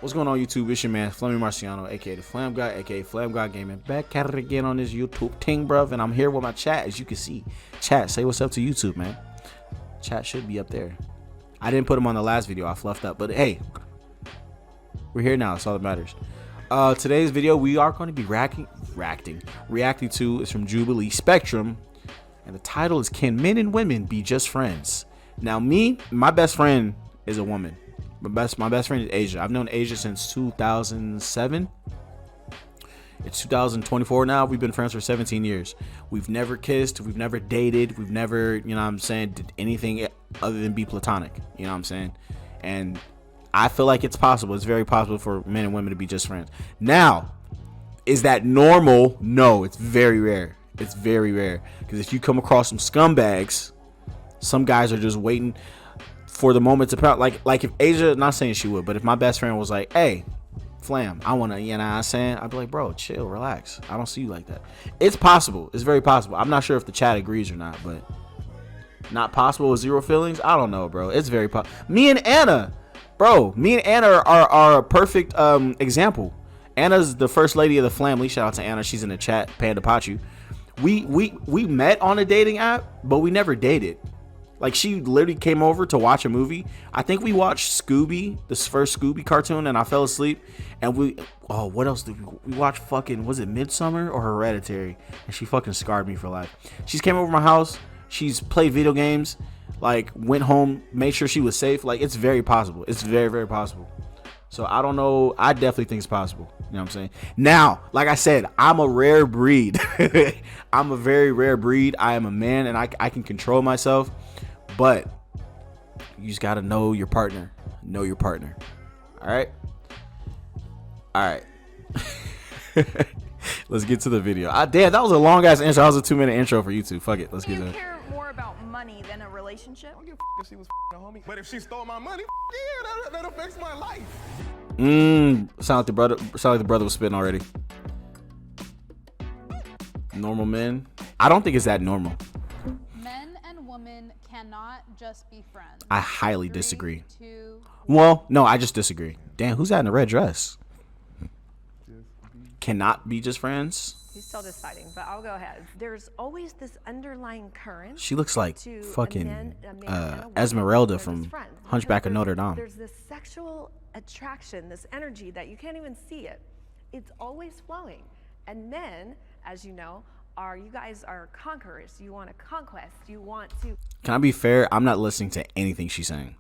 What's going on, YouTube? It's your man, Flammy Marciano, aka the Flam Guy, aka flamgawdgaming. Back at it again on this YouTube ting, bruv. And I'm here with my chat, as you can see. Chat, say what's up to YouTube, man. Chat should be up there. I didn't put them on the last video. I fluffed up. But hey, we're here now. That's all that matters. Today's video, we are going to be reacting to is from Jubilee Spectrum. And the title is, Can Men and Women Be Just Friends? Now, my best friend is a woman. My best friend is Asia. I've known Asia since 2007. It's 2024 now. We've been friends for 17 years. We've never kissed. We've never dated. We've never, you know what I'm saying, did anything other than be platonic. You know what I'm saying? And I feel like it's possible. It's very possible for men and women to be just friends. Now, is that normal? No, it's very rare. It's very rare. Because if you come across some scumbags, some guys are just waiting for the moment to pout. Like if Asia, not saying she would, but if my best friend was like, hey, Flam, I want to, you know what I'm saying? I'd be like, bro, chill, relax. I don't see you like that. It's possible. It's very possible. I'm not sure if the chat agrees or not, but not possible with zero feelings? I don't know, bro. It's very possible. Me and Anna are a perfect example. Anna's the first lady of the family. Shout out to Anna. She's in the chat. Panda Pachu. We met on a dating app, but we never dated. Like, she literally came over to watch a movie. I think we watched Scooby, this first Scooby cartoon, and I fell asleep. And what else did we watch? Fucking, was it Midsummer or Hereditary? And she fucking scarred me for life. She's came over my house. She's played video games. Like, went home, made sure she was safe. Like, it's very possible. It's very, very possible. So I don't know. I definitely think it's possible. You know what I'm saying? Now, like I said, I'm a rare breed. I'm a very rare breed. I am a man, and I can control myself. But you just got to know your partner. Know your partner. All right? All right. Let's get to the video. Damn, that was a long-ass intro. That was a 2-minute intro for YouTube. Fuck it. Let's get to it. You care more about money than a relationship? I don't give a if she was a homie. But if she stole my money, yeah, that affects my life. Sound like the brother was spitting already. Normal men? I don't think it's that normal. Men and women cannot just be friends. I highly disagree. Well, no, I just disagree. Damn, who's that in a red dress? Cannot be just friends? He's still deciding, but I'll go ahead. There's always this underlying current. She looks like to fucking a man and a Esmeralda woman from friends. Hunchback of Notre Dame. There's this sexual attraction, this energy that you can't even see it. It's always flowing. And men, as you know, you guys are conquerors. You want a conquest. You want to. Can I be fair? I'm not listening to anything she's saying.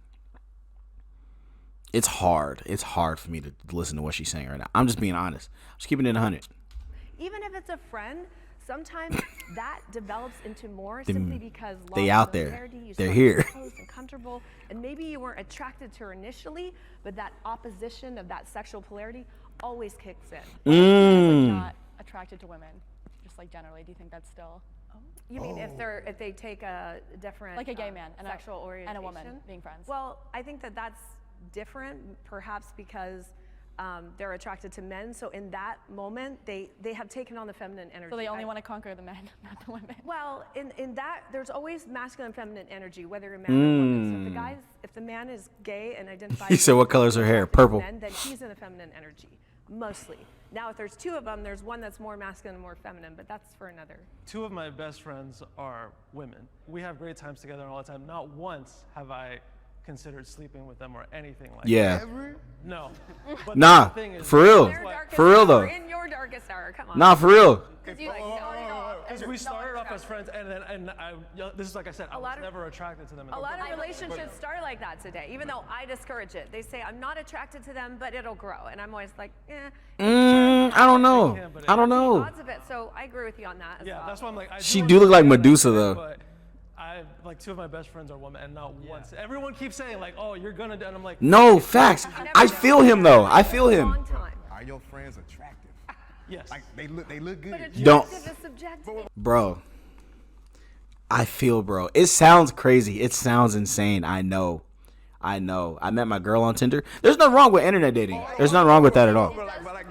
It's hard. It's hard for me to listen to what she's saying right now. I'm just being honest. I'm just keeping it 100. Even if it's a friend, sometimes that develops into more simply because they out there. They're here. Close and comfortable, and maybe you weren't attracted to her initially, but that opposition of that sexual polarity always kicks in. Not attracted to women, just like generally. Do you think that's still? You mean if they take a different, like a gay man and sexual orientation and a woman being friends? Well, I think that's different, perhaps because they're attracted to men. So in that moment, they have taken on the feminine energy. So they only want to conquer the men, not the women. Well, in that, there's always masculine and feminine energy, whether you're man or woman. So if the man is gay and identifies, He said, what color's her hair? Purple. Men, then he's in the feminine energy, mostly. Now, if there's two of them, there's one that's more masculine and more feminine, but that's for another. Two of my best friends are women. We have great times together all the time. Not once have I considered sleeping with them or anything like that. Yeah. No. But Nah, the thing is, for real. For real though. In your darkest hour, come on. Nah, for real. because we started off as friends, and this is like I said, I was never attracted to them. A lot of relationships start like that today, even though I discourage it. They say, I'm not attracted to them, but it'll grow. And I'm always like, I don't know. I don't know. Odds of it, so I agree with you on that as well. That's why I'm like, She do look like Medusa though. But like two of my best friends are women, and not once. Everyone keeps saying like, oh, you're gonna do, and I'm like, no, facts. I feel him though. I feel him. Are your friends attractive? Yes. Like they look good. But Don't, attractive is subjective. bro. I feel, bro. It sounds crazy. It sounds insane. I know. I met my girl on Tinder. There's nothing wrong with internet dating. There's nothing wrong with that at all. But like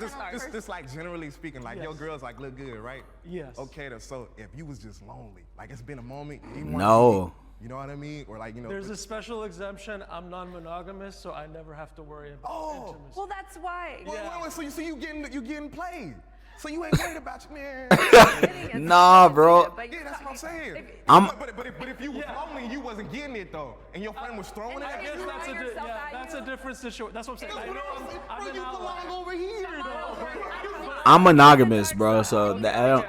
this like generally speaking, like your girls like look good, right? Yes. Okay, so if you was just lonely, like it's been a moment. You No. You know what I mean? Or like, you know. There's a special exemption. I'm non-monogamous, so I never have to worry about intimacy. Well, that's why. Wait, so you getting played. So you ain't worried about your man. Nah, bro. But Yeah, that's what I'm saying. But if you was lonely and you wasn't getting it though, and your friend was throwing it I at guess you, that's a different situation. That's what I'm saying. I know I'm bro, an you ally. belong over here though. I'm monogamous, bro. So that I don't.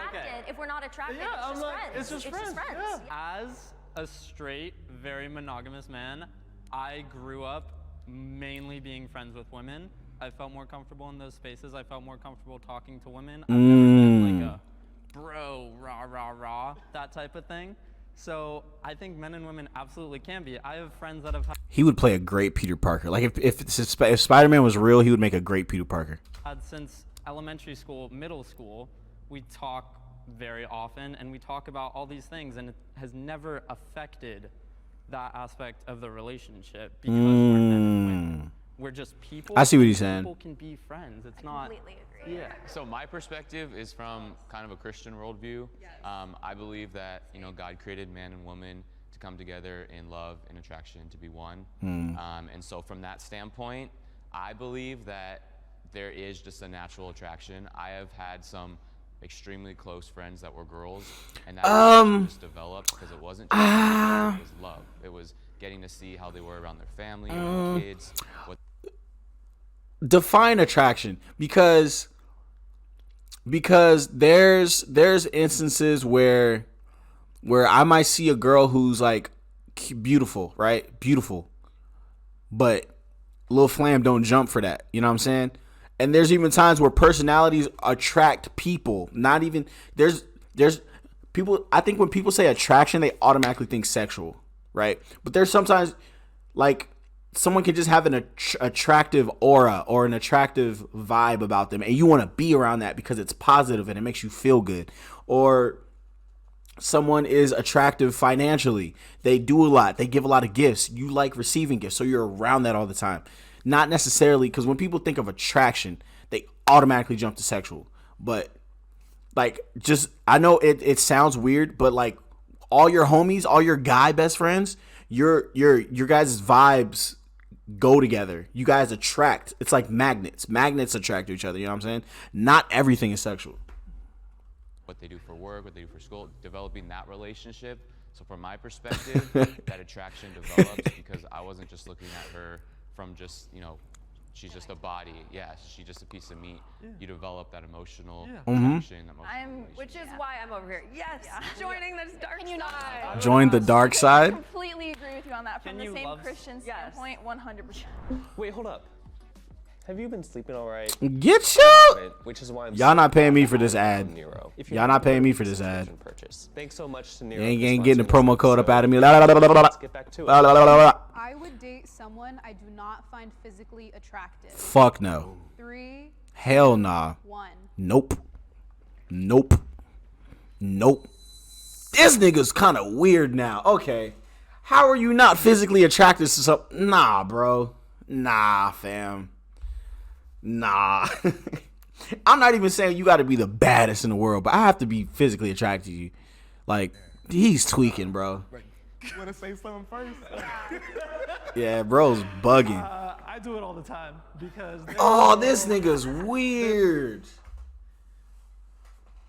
If we're not attracted, Yeah, it's just friends. it's just friends. Yeah. As a straight, very monogamous man, I grew up mainly being friends with women. I felt more comfortable in those spaces. I felt more comfortable talking to women. I've never been like a bro, rah, rah, rah, that type of thing. So I think men and women absolutely can be. I have friends that have He would play a great Peter Parker. Like if Spider-Man was real, he would make a great Peter Parker. had since elementary school, middle school. We talk very often, and we talk about all these things, and it has never affected that aspect of the relationship because we're men and women. We're just people. I see what he's saying. People can be friends. It's not. Completely agree. Yeah. So my perspective is from kind of a Christian worldview. I believe that God created man and woman to come together in love and attraction, to be one. And so from that standpoint, I believe that there is just a natural attraction. I have had some extremely close friends that were girls, and that just developed because it wasn't just it was love. It was getting to see how they were around their family, their kids. Define attraction, because there's instances where I might see a girl who's like beautiful, right? Beautiful, but Lil Flam don't jump for that. You know what I'm saying? And there's even times where personalities attract people. Not even there's people. I think when people say attraction, they automatically think sexual, right? But there's sometimes like someone can just have an attractive aura or an attractive vibe about them, and you want to be around that because it's positive and it makes you feel good. Or someone is attractive financially. They do a lot. They give a lot of gifts. You like receiving gifts, so you're around that all the time. Not necessarily, because when people think of attraction, they automatically jump to sexual. But like, just I know it sounds weird, but like all your homies, all your guy best friends, your guys' vibes go together. You guys attract. It's like magnets. Magnets attract to each other. You know what I'm saying? Not everything is sexual. What they do for work, what they do for school, developing that relationship. So from my perspective, that attraction develops because I wasn't just looking at her from just, she's just a body. Yeah, she's just a piece of meat. You develop that emotional connection, Which is why I'm over here. Yes, joining this dark side. Join the dark side. I completely agree with you on that. From the same Christian standpoint, 100%. Wait, hold up. Have you been sleeping all right? Get you. Which is why I'm Y'all not paying me for this ad. Nero. Y'all not paying me for this ad. Purchase. Thanks so much to Nero. You ain't getting the promo code up out of me. Let's get back to it. I would date someone I do not find physically attractive. Fuck no. 3, Hell nah. 1. Nope. This nigga's kind of weird now. Okay. How are you not physically attracted to some? Nah, bro. Nah, fam. Nah. I'm not even saying you got to be the baddest in the world, but I have to be physically attracted to you. Like, he's tweaking, bro. You want to say something first? Yeah, bro's bugging. I do it all the time because. Oh, this nigga's weird.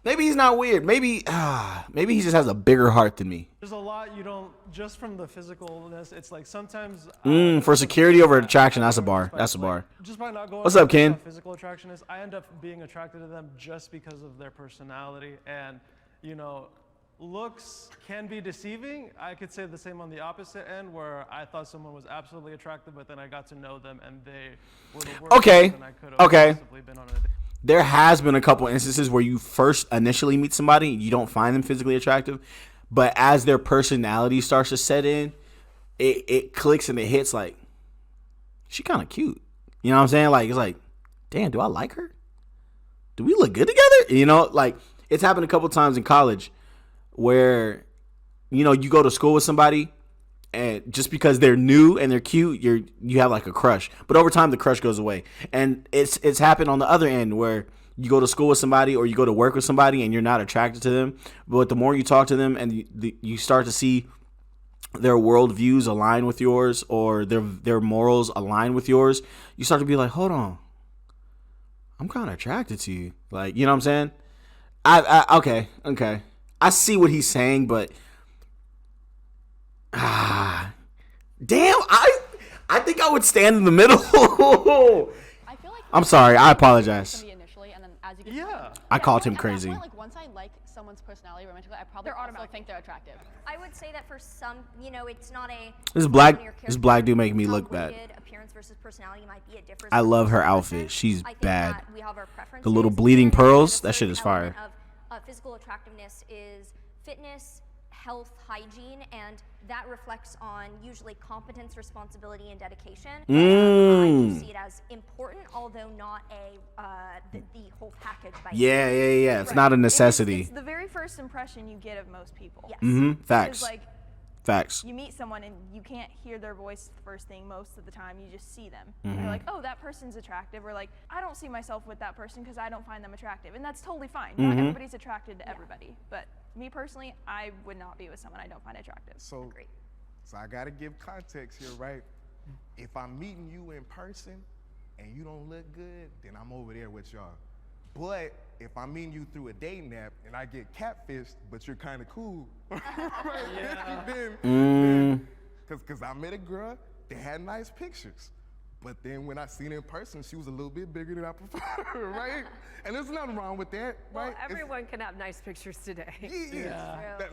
Maybe he's not weird. Maybe he just has a bigger heart than me. There's a lot you don't, just from the physicalness, it's like sometimes. For security over attraction, that's a bar. That's a bar. Just by not going. What's up, Ken? Physical attraction is, I end up being attracted to them just because of their personality, and looks can be deceiving. I could say the same on the opposite end, where I thought someone was absolutely attractive, but then I got to know them and they were the worst person I could have possibly been on a date. There has been a couple instances where you first initially meet somebody, you don't find them physically attractive, but as their personality starts to set in, it clicks and it hits like, she kind of cute. You know what I'm saying? Like, it's like, damn, do I like her? Do we look good together? Like, it's happened a couple times in college where, you go to school with somebody and just because they're new and they're cute, you have like a crush. But over time, the crush goes away. And it's happened on the other end where you go to school with somebody or you go to work with somebody and you're not attracted to them. But the more you talk to them and you start to see their worldviews align with yours or their morals align with yours, you start to be like, hold on, I'm kind of attracted to you. Like, you know what I'm saying? Okay. I see what he's saying, but damn, I think I would stand in the middle. I feel like I'm sorry, I apologize. Initially, and then as you I called him crazy. Point, like once I like someone's personality romantically, I probably also think they're attractive. I would say that for some, it's not a. This black dude make me look bad. Appearance versus personality might be a difference. I love her outfit. She's bad. We have our preferences. The little bleeding pearls, that shit is fire. Physical attractiveness is fitness, health, hygiene, and that reflects on usually competence, responsibility, and dedication. I do see it as important, although not the whole package. Yeah. It's not a necessity. It's the very first impression you get of most people. Yes. Facts. Facts. You meet someone and you can't hear their voice the first thing most of the time. You just see them. You're like, oh, that person's attractive. Or like, I don't see myself with that person because I don't find them attractive. And that's totally fine. Not everybody's attracted to everybody. But me personally, I would not be with someone I don't find attractive. So I gotta give context here, right? If I'm meeting you in person and you don't look good, then I'm over there with y'all. But if I'm meeting you through a dating app and I get catfished, but you're kind of cool, then because I met a girl that had nice pictures, but then when I seen her in person, she was a little bit bigger than I prefer, right? And there's nothing wrong with that, right? Well, everyone can have nice pictures today.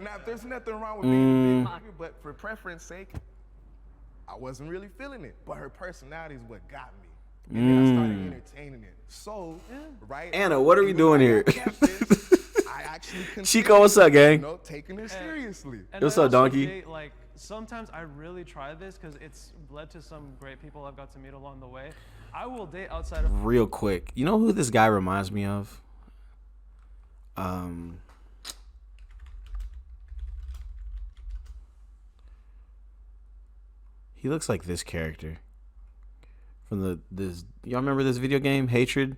Now, there's nothing wrong with being bigger, but for preference sake, I wasn't really feeling it. But her personality is what got me. And then I started entertaining it. So, right? Anna, what are we doing here? I actually Chico, what's up, gang? Taking it seriously. What's up, donkey? Like, sometimes I really try this because it's led to some great people I've got to meet along the way. I will date outside of. Real quick, you know who this guy reminds me of? He looks like this character from this. Y'all remember this video game, Hatred?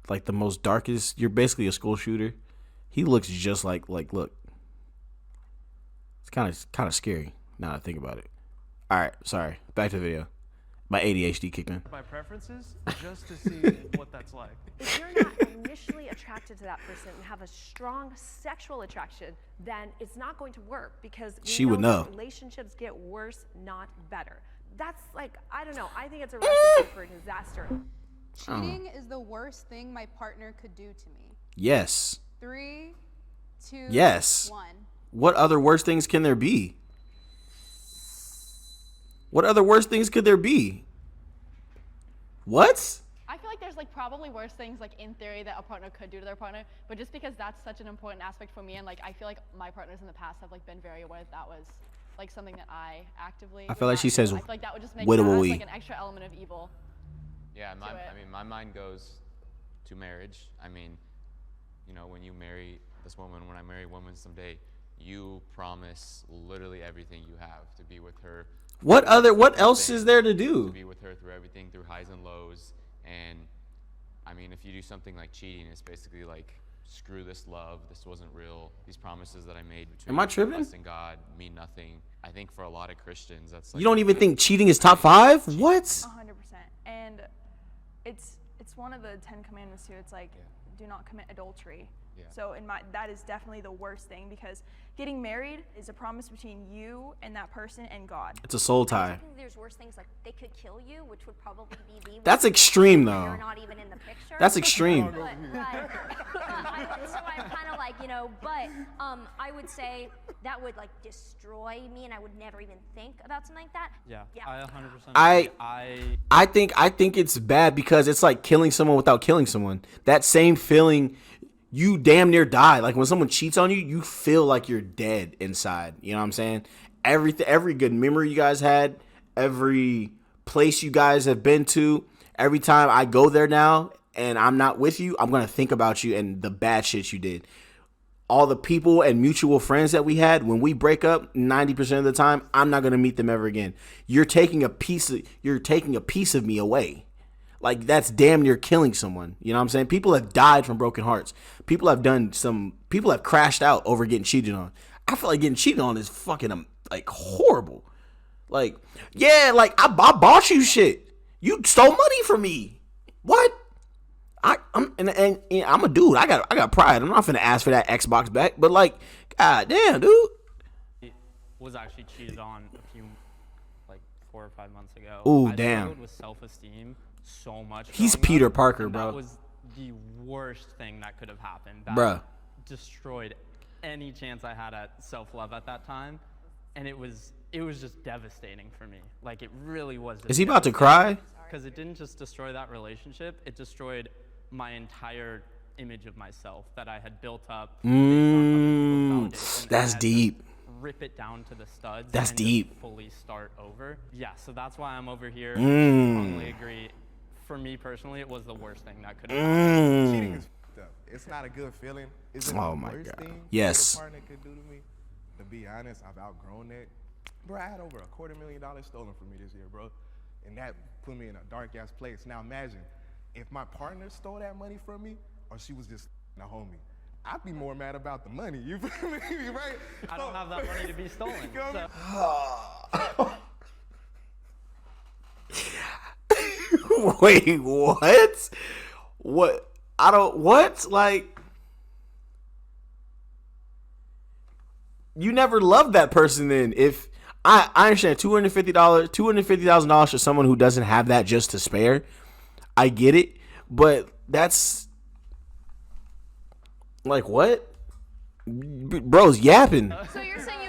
Like the most darkest. You're basically a school shooter. He looks just like look. It's kind of scary now that I think about it. All right, sorry. Back to the video. My ADHD kicked in. My preferences, just to see what that's like. If you're not initially attracted to that person and have a strong sexual attraction, then it's not going to work because she would know. Relationships get worse, not better. That's like, I don't know. I think it's a recipe for disaster. Cheating is the worst thing my partner could do to me. Yes. 3, 2, yes. 1. What other worse things can there be? What other worse things could there be? What? I feel like there's like probably worse things like in theory that a partner could do to their partner, but just because that's such an important aspect for me and like I feel like my partners in the past have like been very aware that was like something that I actively. I feel like she says. I feel like that would just make that like an extra element of evil. Yeah, my mind goes to marriage. I mean, when you marry this woman, when I marry a woman someday, you promise literally everything you have to be with her. What else is there to do? To be with her through everything, through highs and lows. And I mean, if you do something like cheating, it's basically like, screw this love. This wasn't real. These promises that I made between us and God mean nothing. I think for a lot of Christians, that's like. You don't even think cheating is top 5? What? 100%. And it's one of the 10 commandments too. It's like, do not commit adultery. Yeah. So that is definitely the worst thing because getting married is a promise between you and that person and God. It's a soul tie. I think there's worse things like they could kill you, which would probably be the. That's extreme though. You're not even in the picture. That's extreme. So I'm kind of like, but I would say that would like destroy me, and I would never even think about something like that. Yeah. I 100%. I think it's bad because it's like killing someone without killing someone. That same feeling. You damn near die. Like when someone cheats on you, you feel like you're dead inside. You know what I'm saying? Every good memory you guys had, every place you guys have been to, every time I go there now and I'm not with you, I'm going to think about you and the bad shit you did. All the people and mutual friends that we had, when we break up, 90% of the time, I'm not going to meet them ever again. You're taking a piece of me away. Like, that's damn near killing someone. You know what I'm saying? People have died from broken hearts. People have crashed out over getting cheated on. I feel like getting cheated on is fucking like horrible. Like, yeah, like I bought you shit. You stole money from me. What? I'm a dude. I got pride. I'm not finna ask for that Xbox back. But like, god damn, dude. Was actually cheated on a few, like 4 or 5 months ago. Ooh, I damn. struggled with self-esteem so much. He's growing Peter up, Parker, and bro. That was the worst thing that could have happened. That Bruh. destroyed any chance I had at self-love at that time, and it was just devastating for me. Like it really was. Is he about to cry? Because it didn't just destroy that relationship; it destroyed my entire image of myself that I had built up. Based on other people's validation, and I That's had to deep. Rip it down to the studs. That's and deep. Just fully start over. Yeah, so that's why I'm over here. Mm. I strongly agree. For me personally, it was the worst thing that could have happened. Cheating is f***ed up. It's not a good feeling. Is it Oh the my worst God. thing Yes. that a partner could do to me? To be honest, I've outgrown that. Bro, I had over $250,000 stolen from me this year, bro. And that put me in a dark ass place. Now imagine if my partner stole that money from me or she was just a homie. I'd be more mad about the money, you feel me, right? I don't have that money to be stolen. You know what So. Wait, what? What? I don't. What? Like, you never loved that person. Then, if I understand $250,000 for someone who doesn't have that just to spare, I get it. But that's like what? Bro's yapping. So you're saying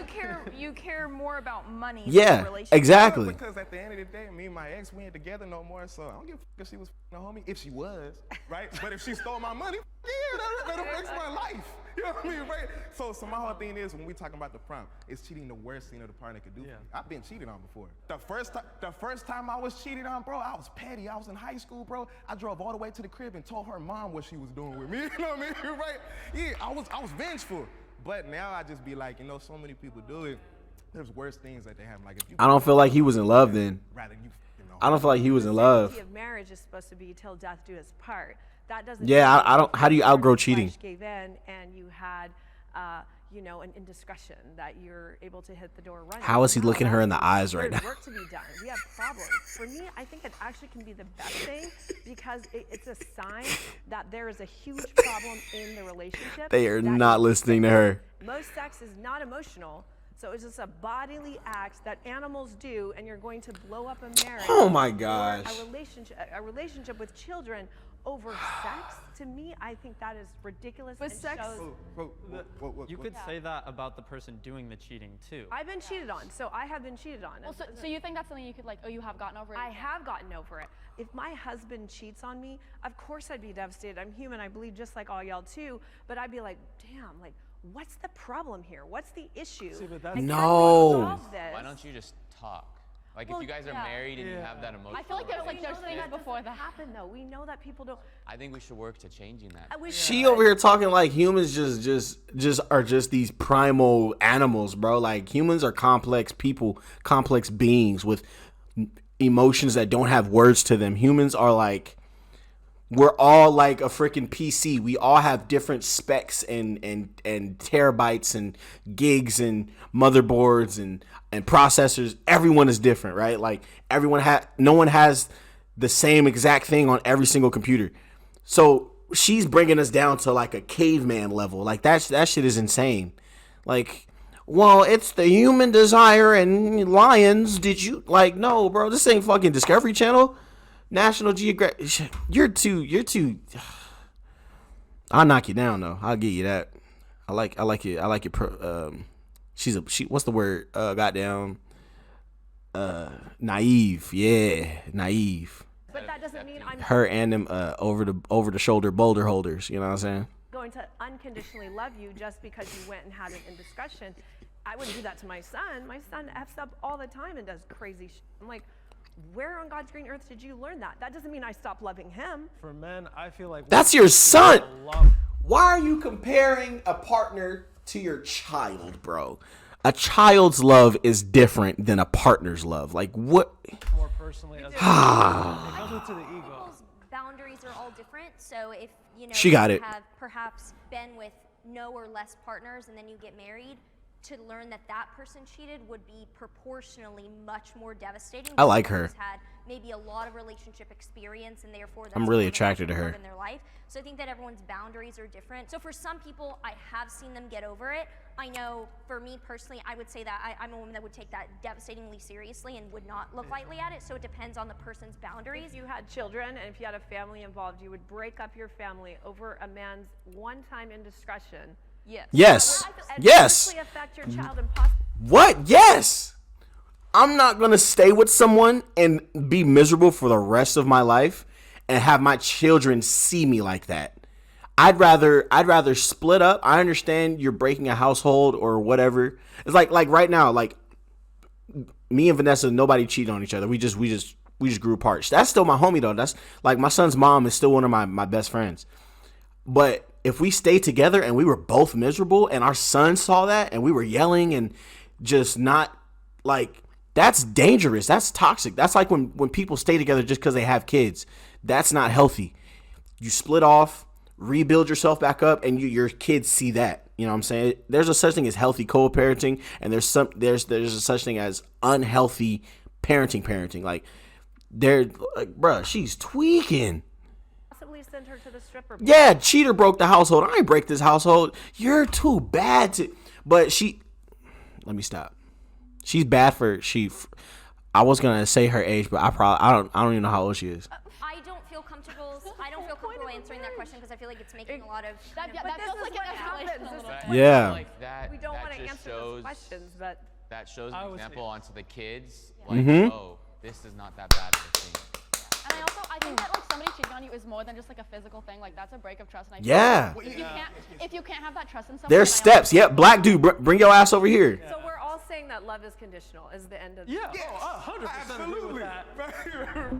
you care more about money Yeah, than the relationship? exactly. Because at the end of the day, me and my ex, we ain't together no more, so I don't give a f- if she was a homie. If she was, right? But if she stole my money, yeah, that affects my life. You know what I mean, right? So my whole thing is, when we talking about the prompt, is cheating the worst thing that a partner could do for me? I've been cheated on before. The first time I was cheated on, bro, I was petty. I was in high school, bro. I drove all the way to the crib and told her mom what she was doing with me. You know what I mean, right? Yeah, I was vengeful. But now I just be like, you know, so many people do it. There's worse things that they have. Like if you, I don't feel like he was in love then. rather you know. I don't feel like he was in The love. sanctity of marriage is supposed to be till death do us part. That doesn't. Yeah, mean I don't. How do you outgrow your cheating? flesh gave in, and you had, you know, an indiscretion that you're able to hit the door running. How is he No, looking her in the eyes right there's now? work to be done. We have problems. For me, I think it actually can be the best thing because it's a sign that there is a huge problem in the relationship. They are that not is listening to her. Most sex is not emotional, so it's just a bodily act that animals do, and you're going to blow up a marriage. Oh my or gosh. a relationship with children over sex. To me, I think that is ridiculous. But and sex- shows- You could say that about the person doing the cheating too. I've been cheated on, so I have been cheated on. Well, so you think that's something you could like? Oh, you have gotten over it. I have gotten over it. If my husband cheats on me, of course I'd be devastated. I'm human. I bleed just like all y'all too. But I'd be like, damn, like, what's the problem here? What's the issue? See, but And that's- can we No. solve this? Why don't you just talk? Like Well, if you guys are yeah. married and you have that emotional I feel like there's We like know there's that things that before doesn't that. happen though. We know that people don't. I think we should work to changing that. We She should. over here talking like humans just are just these primal animals, bro. Like humans are complex people, complex beings with emotions that don't have words to them. Humans are like, we're all like a freaking PC. We all have different specs and terabytes and gigs and motherboards and processors. Everyone is different, right? Like no one has the same exact thing on every single computer. So she's bringing us down to like a caveman level. Like that shit is insane. Like, well, it's the human desire and lions. Did you like? No, bro. This ain't fucking Discovery Channel, National Geographic. You're too. I'll knock you down though. I'll give you that. I like it. She. What's the word? Goddamn. Naive. Yeah, naive. But that doesn't mean I'm Her and them over the shoulder boulder holders. You know what I'm saying? going to unconditionally love you just because you went and had an indiscretion. I wouldn't do that to my son. My son F's up all the time and does crazy shit. I'm like, where on God's green earth did you learn that? That doesn't mean I stop loving him. For men, I feel like That's your son. love- Why are you comparing a partner to your child, bro? A child's love is different than a partner's love. Like what? more personally as it goes into the ego. People's boundaries are all different. So if you know She got you it. have perhaps been with no or less partners and then you get married, to learn that that person cheated would be proportionally much more devastating. I like her. Who's had maybe a lot of relationship experience, and therefore I'm really attracted to her. in their life. So I think that everyone's boundaries are different. So for some people, I have seen them get over it. I know for me personally, I would say that I'm a woman that would take that devastatingly seriously and would not look lightly at it. So it depends on the person's boundaries. If you had children and if you had a family involved, you would break up your family over a man's one-time indiscretion. Yes. Yes. And Yes. potentially affect your child and possibly. What? Yes. I'm not going to stay with someone and be miserable for the rest of my life and have my children see me like that. I'd rather split up. I understand you're breaking a household or whatever. It's like right now, like me and Vanessa, nobody cheated on each other. We just grew apart. That's still my homie though. That's like my son's mom is still one of my best friends. But if we stayed together and we were both miserable and our son saw that and we were yelling and just not like, that's dangerous. That's toxic. That's like when people stay together just because they have kids. That's not healthy. You split off, rebuild yourself back up, and your kids see that. You know what I'm saying? There's a such thing as healthy co-parenting, and there's a such thing as unhealthy parenting. Like bruh, she's tweaking. Possibly send her to the stripper. Yeah, cheater broke the household. I ain't break this household. You're too bad to. But let me stop. She's bad for I was gonna say her age, but I don't even know how old she is. I don't feel comfortable answering that question because I feel like it's making a lot of. That But feels this like is what an happens. escalation. This is Yeah. Like that, we don't that want to just answer shows, those questions, but that shows I an would example say- onto the kids. Like, Mhm. oh, this is not that bad of a thing. And I think that like somebody cheating on you is more than just like a physical thing. Like that's a break of trust. And I feel Yeah. like if you can't have that trust in someone, There's then I steps. Yep, black dude, bring your ass over here. so we're all saying that love is conditional is the end of Yeah, 100% agree with that.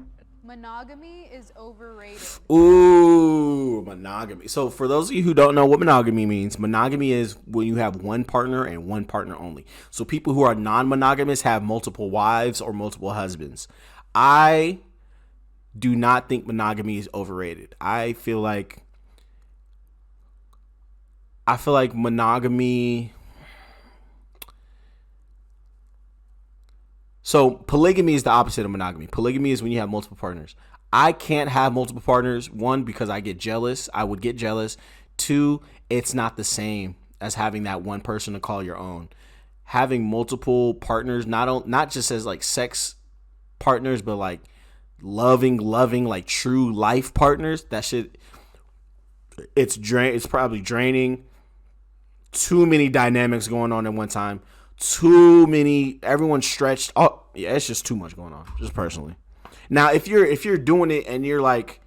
Monogamy is overrated. Ooh, monogamy. So for those of you who don't know what monogamy means, monogamy is when you have one partner and one partner only. So people who are non-monogamous have multiple wives or multiple husbands. I do not think monogamy is overrated. I feel like monogamy. So polygamy is the opposite of monogamy. Polygamy is when you have multiple partners. I can't have multiple partners. One, because I get jealous. I would get jealous. Two, it's not the same as having that one person to call your own. Having multiple partners, not just as like sex partners, but like loving, like true life partners. That shit, it's probably draining. Too many dynamics going on at one time. Too many, everyone's stretched. Oh yeah, it's just too much going on, just personally. Now if you're doing it and you're like,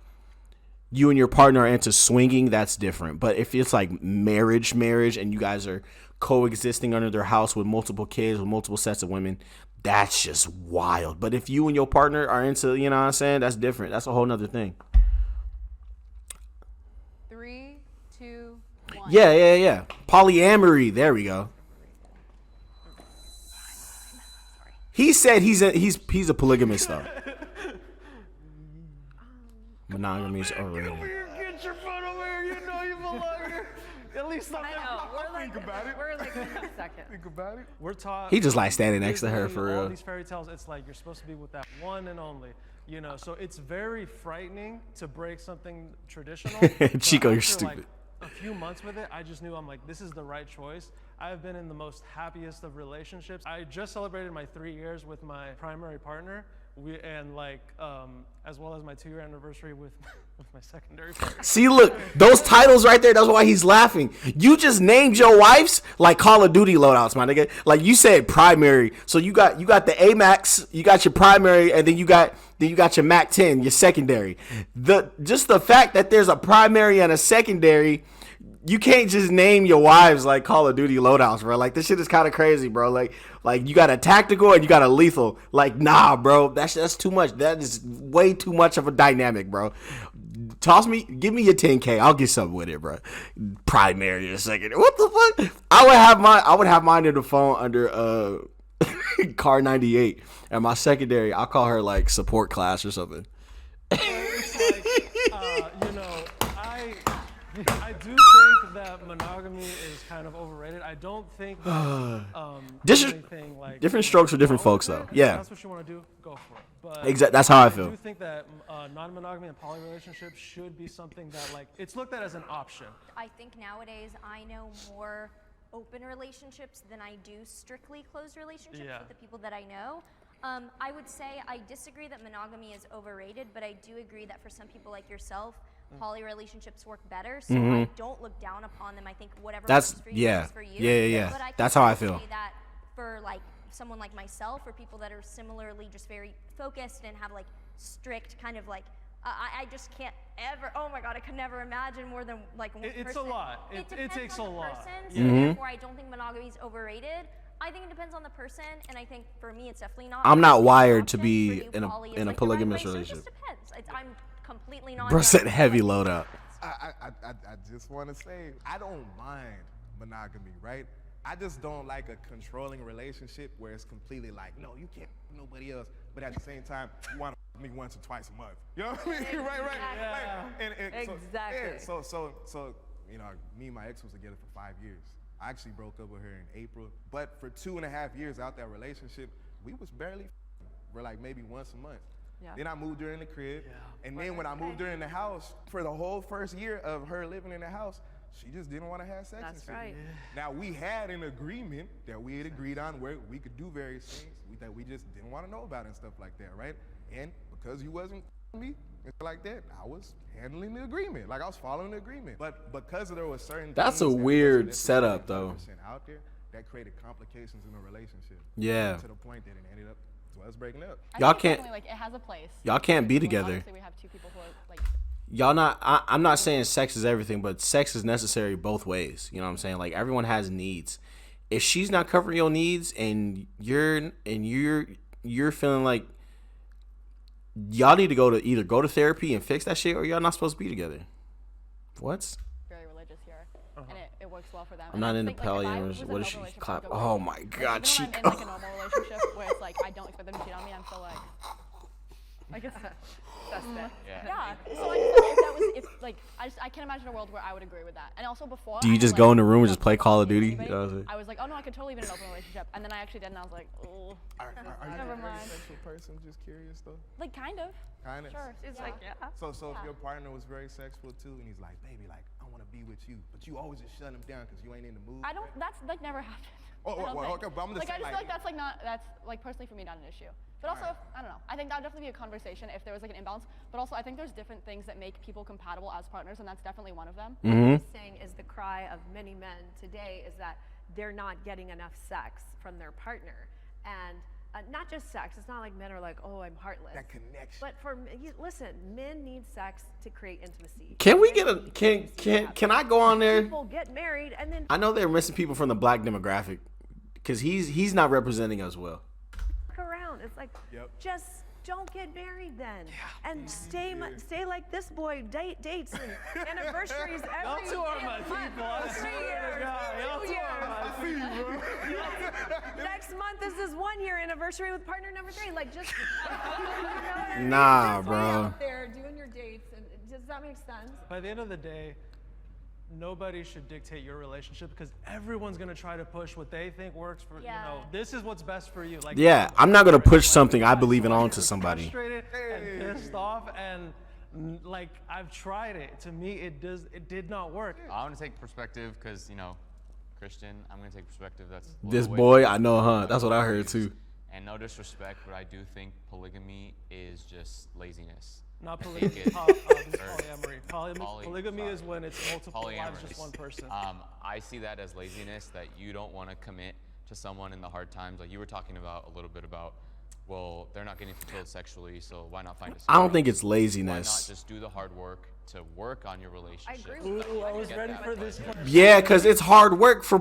you and your partner are into swinging, that's different. But if it's like marriage and you guys are coexisting under their house with multiple kids, with multiple sets of women, that's just wild. But if you and your partner are into, you know what I'm saying, that's different. That's a whole nother thing. 3, 2, 1. Yeah. Polyamory, there we go. He said he's a polygamist though. Monogamy is overrated. Get your phone over here. You know you belong here. At least I know. We're like in a second. Think about it. We're taught. He just like standing next to her basically for all real. these fairy tales, it's like you're supposed to be with that one and only. You know, so it's very frightening to break something traditional. but Chico, you're after, stupid. Like, a few months with it, I just knew I'm like, this is the right choice. I have been in the most happiest of relationships. I just celebrated my 3 years with my primary partner. As well as my 2-year anniversary with my secondary partner. See, look, those titles right there, that's why he's laughing. You just named your wife's like Call of Duty loadouts, my nigga. Like you said primary. So you got the AMAX, you got your primary, and then you got your MAC 10, your secondary. Just the fact that there's a primary and a secondary, you can't just name your wives like Call of Duty loadouts, bro. Like this shit is kind of crazy, bro. Like you got a tactical and you got a lethal. Like nah, bro. That's too much. That is way too much of a dynamic, bro. Give me your 10K. I'll get something with it, bro. Primary or second. What the fuck? I would have mine in the phone under Car 98, and my secondary, I'll call her like support class or something. It's like, I do think that monogamy is kind of overrated. I don't think different strokes for different folks, though. Yeah. That's what you want to do. Go for it. But exactly. That's how I feel. I do think that non-monogamy and poly relationships should be something that like it's looked at as an option. I think nowadays I know more open relationships than I do strictly closed relationships with the people that I know. I would say I disagree that monogamy is overrated, but I do agree that for some people like yourself, poly relationships work better. So I don't look down upon them. I think whatever works for you works for you. Yeah. But I That's how I feel. say that for like someone like myself, or people that are similarly just very focused and have like strict kind of like I just can't ever. Oh my God, I could never imagine more than like one person. It's a lot. It takes a lot. Person, so therefore, I don't think monogamy is overrated. I think it depends on the person, and I think for me, it's definitely not. I'm not wired to be you, in a like polygamous right relationship. So it just depends. I'm completely not. Bro said heavy load up. I just want to say, I don't mind monogamy, right? I just don't like a controlling relationship where it's completely like, no, you can't nobody else, but at the same time, you want to me once or twice a month. You know what I mean? Right. Yeah. And Exactly. So, you know, me and my ex was together for 5 years. I actually broke up with her in April, but for 2.5 years out that relationship, we was barely we're like maybe once a month. Yeah. Then I moved her in the crib, and then when I moved her in the house, for the whole first year of her living in the house, she just didn't want to have sex. That's and shit. right. Now we had an agreement that we had agreed on where we could do various things that we just didn't want to know about and stuff like that, right? And because you wasn't me and like that, I was handling the agreement, like I was following the agreement. But because there was certain That's things a that weird wasn't setup, though. 100% out there, that created complications in the relationship. Yeah. To the point that it ended up to us breaking up. Y'all can't. Like it has a place. Y'all can't be Well, together. obviously we have two people who are like. Y'all not. I'm not saying sex is everything, but sex is necessary both ways. You know what I'm saying? Like everyone has needs. If she's not covering your needs, and you're feeling like y'all need to either go to therapy and fix that shit, or y'all not supposed to be together. What? Very religious here, and it works well for them. I'm not into polyamorous. What is she? Clap. Oh my God, she. Even when I'm in like a normal relationship where it's like I don't expect them to cheat on me, I'm still like it's Suspect. yeah. So I just I can't imagine a world where I would agree with that. And also before. Do you just go in the room and just play Call of Duty? I was like, oh no, I could totally be in an open relationship, and then I actually did, and I was like, oh. Are you Never a very mind. sexual person? Just curious though. Like kind of. Kind of. Sure. It's like, yeah. So if your partner was very sexual too, and he's like, baby, like I want to be with you, but you always just shut him down because you ain't in the mood. I don't. That's like never happened. Okay, but I'm just like I saying, just feel like that's like not. That's like personally for me not an issue. But also, I don't know. I think that would definitely be a conversation if there was like an imbalance. But also, I think there's different things that make people compatible as partners, and that's definitely one of them. Saying is the cry of many men today is that they're not getting enough sex from their partner, and not just sex. It's not like men are like, oh, I'm heartless. That connection. But listen, men need sex to create intimacy. Can we get a can I go on there? People get married and then I know they're missing people from the black demographic because he's not representing us well. fuck around. It's like just don't get married then, and stay like this boy dates and anniversaries every Y'all two are my month. people. I swear to God. Y'all two are my people. Next month is his 1 year anniversary with partner number 3. Like just you know what I mean? Nah, Just bro. out there doing your dates, and does that make sense? By the end of the day, nobody should dictate your relationship because everyone's gonna try to push what they think works for you know. This is what's best for you. Like Yeah, I'm not gonna push something I believe in onto somebody. Frustrated and pissed off, and like I've tried it. To me, it did not work. I want to take perspective because Christian. I'm gonna take perspective. That's This boy, I know, huh? That's what I heard too. And no disrespect, but I do think polygamy is just laziness. Not I polygamy. think it- Polyamory. Polygamy is when it's multiple wives, Polyamorous. just one person. I see that as laziness, that you don't want to commit to someone in the hard times. Like you were talking about a little bit about, well, they're not getting fulfilled sexually, so why not find a I don't think it's Why not laziness. just do the hard work to work on your relationship? I agree with Ooh, I was ready for this question. Yeah, because it's hard work for.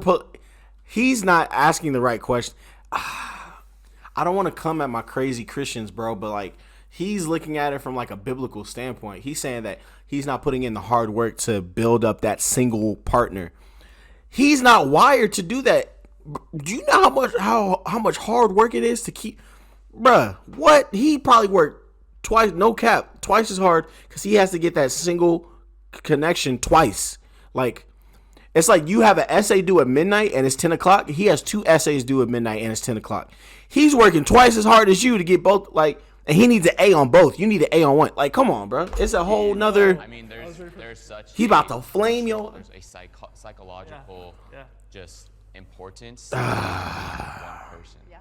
He's not asking the right question. I don't want to come at my crazy Christians, bro, but like he's looking at it from like a biblical standpoint. He's saying that he's not putting in the hard work to build up that single partner. He's not wired to do that. Do you know how much hard work it is to keep, bruh? What he probably worked twice, no cap, twice as hard because he has to get that single connection twice. Like It's like you have an essay due at midnight and it's 10 o'clock. He has 2 essays due at midnight and it's 10 o'clock. He's working twice as hard as you to get both, like, and he needs an A on both. You need an A on one. Like, come on, bro. It's a whole nother. I mean, there's such. He about to flame yo. There's a psychological just importance Ah. to one person. Yeah.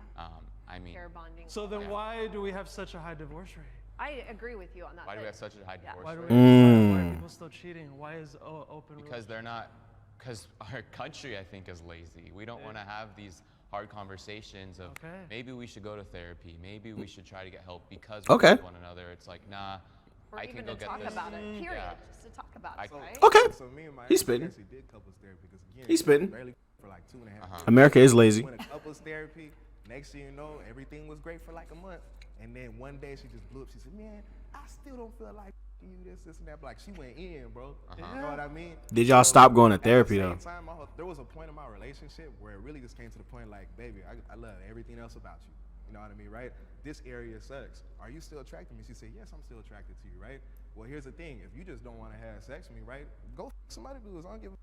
I mean, Care bonding. So then why do we have such a high divorce rate? I agree with you on that. why do we have such a high divorce Why do rate? we why are people still cheating? Why is open Because they're not. Because our country, I think, is lazy. We don't want to have these hard conversations of maybe we should go to therapy. Maybe we should try to get help because we love one another. It's like, nah, or I even can go to get talk this. about it. Period. Yeah. Just to talk about it, right? Okay. So me and my He's ex spitting. actually did couples therapy because again, He's spitting. barely for like 2.5 years. America is lazy. Went to couples therapy. Next thing you know, everything was great for like a month, and then one day she just blew up. She said, "Man, I still don't feel like you this and that." But like she went in, bro. You know what I mean? Did y'all stop going to therapy At though? the same time, there was a point in my relationship where it really just came to the point like, baby, I love everything else about you. You know what I mean, right? This area sucks. Are you still attracted to me? She said, yes, I'm still attracted to you, right? Well, here's the thing. If you just don't want to have sex with me, right? Go somebody do this. I don't give a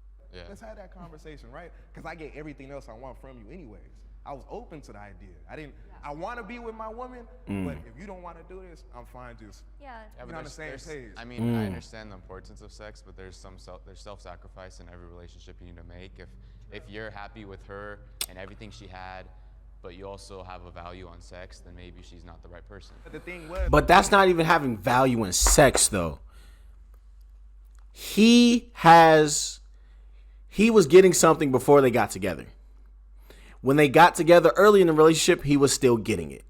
Let's have that conversation, right? Because I get everything else I want from you anyways. I was open to the idea. I want to be with my woman, but if you don't want to do this, I'm fine just but on the same page. I mean, I understand the importance of sex, but there's self-sacrifice in every relationship you need to make. If you're happy with her and everything she had, but you also have a value on sex, then maybe she's not the right person. But the thing was, But that's not even having value in sex though. He was getting something before they got together. When they got together early in the relationship, he was still getting it.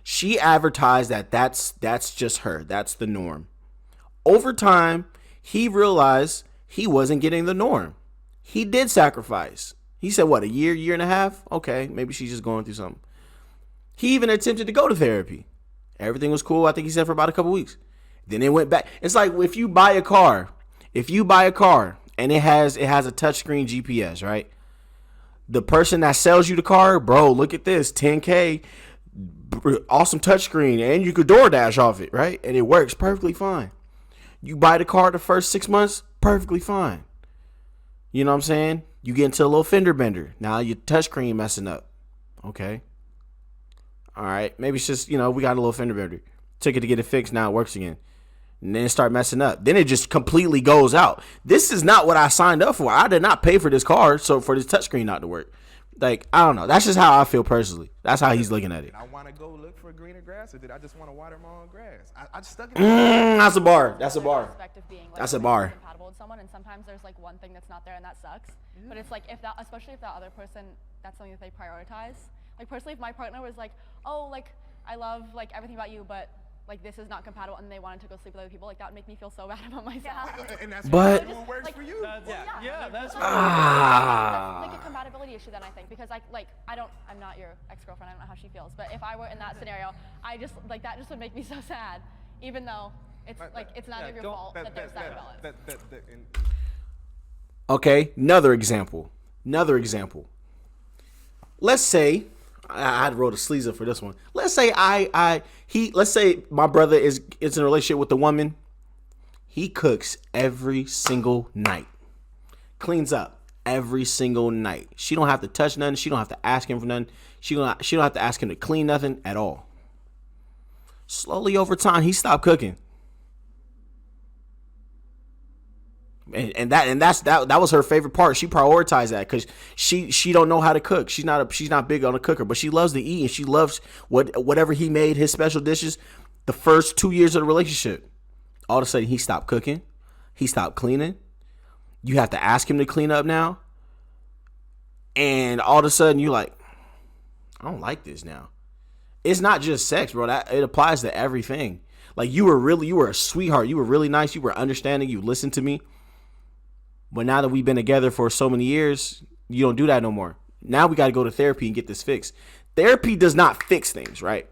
She advertised that that's just her. That's the norm. Over time, he realized he wasn't getting the norm. He did sacrifice. He said, what, a year and a half? Okay, maybe she's just going through something. He even attempted to go to therapy. Everything was cool, I think he said, for about a couple weeks. Then it went back. It's like if you buy a car and it has a touchscreen GPS, right? The person that sells you the car, bro, look at this, 10K, awesome touchscreen, and you could DoorDash off it, right? And it works perfectly fine. You buy the car the first 6 months, perfectly fine. You know what I'm saying? You get into a little fender bender. Now your touchscreen messing up. Okay. All right. Maybe it's just, we got a little fender bender. Took it to get it fixed. Now it works again. And then it start messing up. Then it just completely goes out. This is not what I signed up for. I did not pay for this car, so for this touchscreen not to work. Like, I don't know. That's just how I feel personally. That's how he's looking at it. I want to go look for greener grass, or did I just want to water my own grass? I just stuck it. That's a bar. That's a bar. Aspect of being, like, That's a bar. compatible with someone, and sometimes there's like one thing that's not there, and that sucks. But it's like especially if that other person, that's something that they prioritize. Like personally, if my partner was like, oh, like I love like everything about you, but like this is not compatible, and they wanted to go sleep with other people, like that would make me feel so bad about myself. And that's But- what works for you. That's That's like a compatibility issue then, I think, because I'm not your ex-girlfriend, I don't know how she feels, but if I were in that scenario, I just like that just would make me so sad, even though it's like it's none of your fault that there's that imbalance. Okay, another example. Let's say I wrote a sleazer for this one. Let's say let's say my brother is in a relationship with a woman. He cooks every single night. Cleans up every single night. She don't have to touch nothing. She don't have to ask him for nothing. She don't have to ask him to clean nothing at all. Slowly over time, he stopped cooking. And that was her favorite part. She prioritized that because she don't know how to cook. She's not big on a cooker, but she loves to eat and she loves whatever he made, his special dishes. The first 2 years of the relationship, all of a sudden he stopped cooking, he stopped cleaning. You have to ask him to clean up now, and all of a sudden you're like, I don't like this now. It's not just sex, bro. It applies to everything. Like you were a sweetheart. You were really nice. You were understanding. You listened to me. But now that we've been together for so many years, you don't do that no more. Now we got to go to therapy and get this fixed. Therapy does not fix things, right?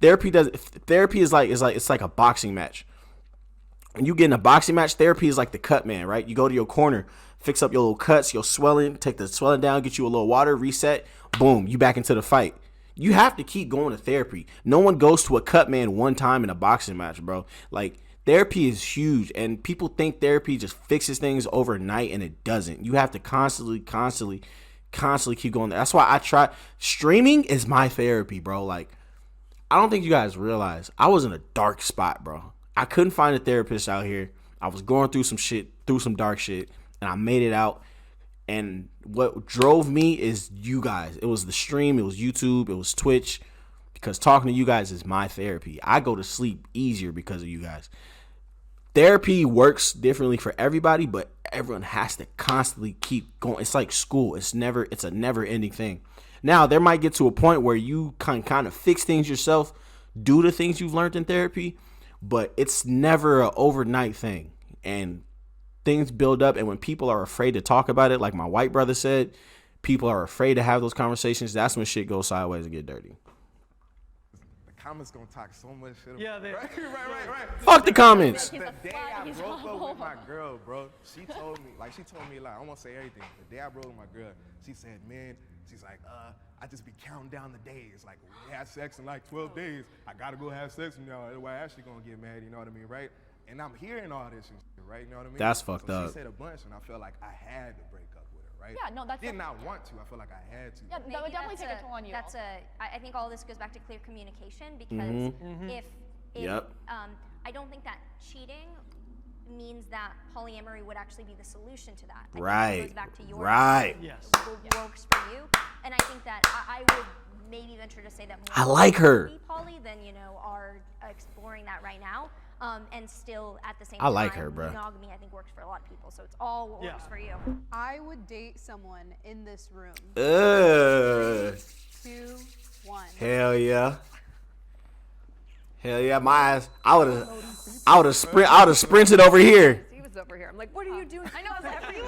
Therapy is like a boxing match. When you get in a boxing match, therapy is like the cut man, right? You go to your corner, fix up your little cuts, your swelling, take the swelling down, get you a little water, reset, boom, you back into the fight. You have to keep going to therapy. No one goes to a cut man one time in a boxing match, bro. Like Therapy is huge, and people think therapy just fixes things overnight, and it doesn't. You have to constantly keep going. That's why I try. Streaming is my therapy, bro. Like, I don't think you guys realize I was in a dark spot, bro. I couldn't find a therapist out here. I was going through some dark shit, and I made it out. And what drove me is you guys. It was the stream, it was YouTube, it was Twitch, because talking to you guys is my therapy. I go to sleep easier because of you guys. Therapy works differently for everybody, but everyone has to constantly keep going. It's like school. It's a never ending thing. Now, there might get to a point where you can kind of fix things yourself, do the things you've learned in therapy, but it's never an overnight thing. And things build up, and when people are afraid to talk about it, like my white brother said, people are afraid to have those conversations. That's when shit goes sideways and get dirty. Comments gonna talk so much shit. Yeah, they. Right. Fuck the comments. The day I broke up with my girl, bro, she told me, like, I won't say everything. The day I broke up with my girl, she said, man, she's like, I just be counting down the days. Like, we had sex in like 12 days. I gotta go have sex with y'all. Otherwise, I actually gonna get mad. You know what I mean, right? And I'm hearing all this and shit, right? You know what I mean? That's fucked up. She said a bunch, and I felt like I had to break up with her, right? Yeah, no, that's. Did not want to. I feel like I had to. Yeah, that would definitely take a toll on you. I think all this goes back to clear communication, because if Yep. I don't think that cheating means that polyamory would actually be the solution to that. I Right. think it goes back to your Yes. what works for you, and I think that I would maybe venture to say that more I like her. be poly than are exploring that right now. And still at the same I time, like her, bro. monogamy I think works for a lot of people, so it's all what works for you. I would date someone in this room. 2, 1. Hell yeah. Hell yeah, my ass. I would have sprinted over here. He was over here. I'm like, what are you doing? I know. I was like, what are you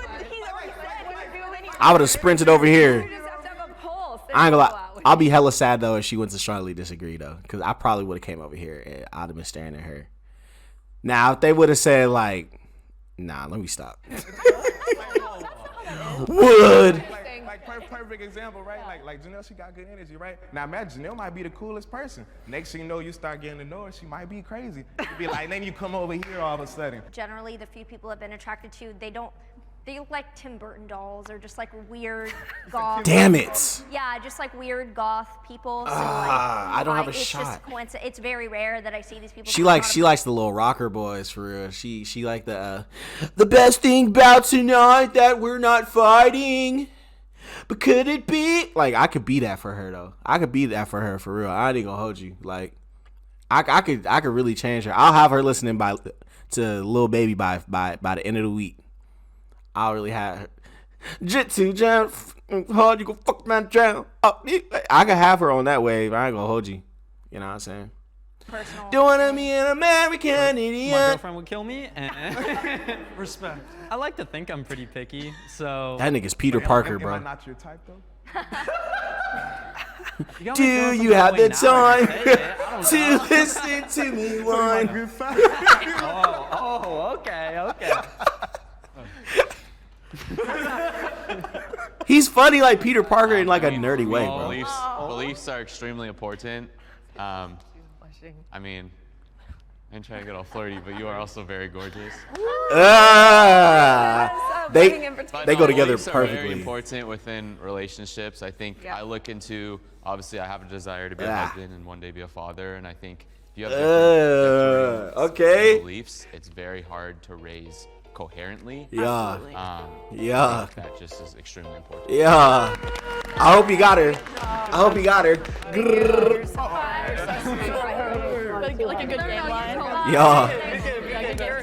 doing? I would have sprinted over here. You just have to have a pulse. I ain't gonna lie. I'll be hella sad though if she went to strongly disagree though, because I probably would have came over here and I'd have been staring at her. Now if they would have said like, nah, let me stop. Would. Perfect example, right? Like Janelle, she got good energy, right? Now imagine Janelle might be the coolest person. Next thing you know, you start getting to know her, she might be crazy. You'd be like, then you come over here all of a sudden. Generally, the few people I've been attracted to, they look like Tim Burton dolls, or just like weird goth. Damn it. Yeah, just like weird goth people. So I don't have a it's shot. Just it's very rare that I see these people. She likes the little rocker boys for real. She like the best thing about tonight that we're not fighting. But could it be? Like, I could be that for her though. I could be that for her for real. I ain't gonna hold you. Like, I could really change her. I'll have her listening to Lil Baby by the end of the week. I'll really have her. Jitsu jam hard, you go fuck man jam. I could have her on that wave. I ain't gonna hold you. You know what I'm saying? Personal. Don't wanna be an American idiot. My girlfriend would kill me. And Respect. I like to think I'm pretty picky, so. That nigga's Peter Parker, bro. Am I not your type though? You got Do me feeling you some have way the now I can say it. I time don't to know. listen to me whine? Okay. He's funny like Peter Parker in like a nerdy way, bro. Beliefs are extremely important. I mean, I ain't trying to get all flirty, but you are also very gorgeous. They go together beliefs are very perfectly. important within relationships. I think I look into, obviously I have a desire to be a husband and one day be a father, and I think if you have different beliefs, it's very hard to raise coherently. Yeah. I think that just is extremely important. Yeah. I hope you got her. Like a good game line. Yeah.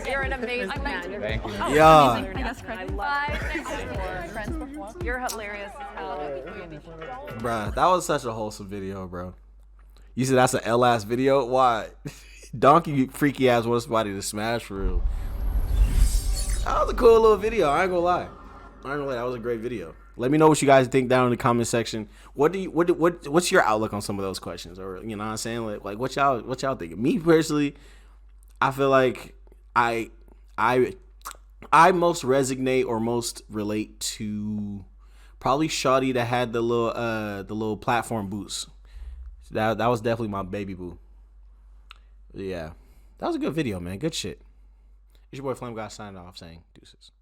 You're an amazing man. Thank you. Yeah. You're hilarious. Bruh, that was such a wholesome video, bro. You said that's an L-ass video? Why? Donkey freaky ass wants somebody to smash for real. That was a cool little video. I ain't gonna lie. That was a great video. Let me know what you guys think down in the comment section. What's your outlook on some of those questions? Or you know what I'm saying? Like what y'all think? Me personally, I feel like I most resonate or most relate to probably Shawty that had the little platform boots. That was definitely my baby boo. Yeah. That was a good video, man. Good shit. It's your boy Flammy signing off saying deuces.